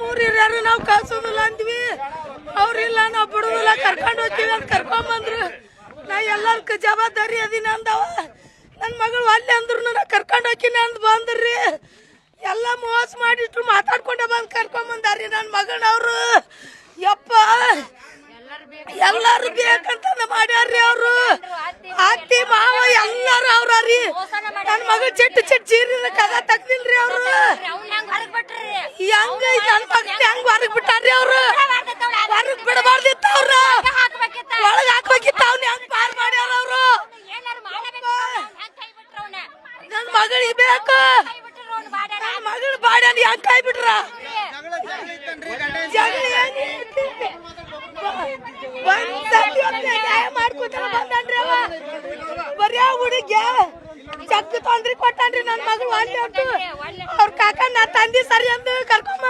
ನಮ್ಮೂರ್ ಹಿರಿಯರು ನಾವು ಕಳ್ಸೋದಿಲ್ಲ ಅಂದ್ವಿ. ಅವ್ರಿಲ್ಲ ನಾವು ಬಿಡುದಿಲ್ಲ, ಕರ್ಕೊಂಡು ಹೋಗ್ತೀವಿ ಅಂತ ಕರ್ಕೊಂಬಂದ್ರು. ನಾ ಎಲ್ಲಾರ್ಕ ಜವಾಬ್ದಾರಿ ಅದೀನ ಅಂದವ. ನನ್ನ ಮಗಳು ಅಲ್ಲಿ ಅಂದ್ರು ನಾ ಕರ್ಕೊಂಡು ಹೋಗ್ತೀನಿ ಅಂದ್ ಬಂದ್ರಿ. ಎಲ್ಲ ಮೋಸ ಮಾಡಿಟ್ರು, ಮಾತಾಡ್ಕೊಂಡೆ ಬಂದು ಕರ್ಕೊಂಬಂದಾರಿ ನನ್ನ ಮಗನವ್ರು. ಯಪ್ಪ ಎಲ್ಲಾರು ಬೇಕಂತ ಮಾಡ್ಯಾರ್ರಿ ಅವ್ರು. ಅತ್ತಿ ಮಾವ ಎಲ್ಲಾರು ಅವ್ರಿ. ನನ್ನ ಮಗಳು ಚೆಟ್ಟು ಚೀರಿನ ಕದ ತಗ್ದಿಲ್ರಿ ಅವ್ರು. ಹೆಂಗ ನನ್ನ ಮಗನ ಹೆಂಗ್ ಹೊರಗ್ ಬಿಟ್ಟಾರ್ರಿ ಅವ್ರು. ಹೊರಗ್ ಬಿಡಬಾರ್ದಿತ್ತ ಅವ್ರ, ಒಳಗ್ ಹಾಕ್ಬೇಕಿತ್ತ. ಅವ್ನ ಹೆಂಗ್ ಪಾರ್ ಮಾಡ್ಯಾರ ಅವ್ರು. ನನ್ನ ಮಗಳಿಗೆ ಬೇಕು, ನನ್ನ ಮಗಳು ಬಾಡ್ಯಾನ ಹೆಂಗ್ ಕೈ ಬಿಟ್ರ. ಮಾಡ್ಕೊತಾರ ಬಂದನ್ರಿ ಅವ. ಬರೀ ಹುಡುಗಿ ಚಕ್ ತೊಂದ್ರಿ ಕೊಟ್ಟಾನ್ರಿ ನನ್ನ ಮಗಳು. ಅಲ್ಲಿ ಅವ್ರ ಕಾಕ ನಾ ತಂದಿ ಸರಿ ಅಂದು ಕರ್ಕೊಂಡ್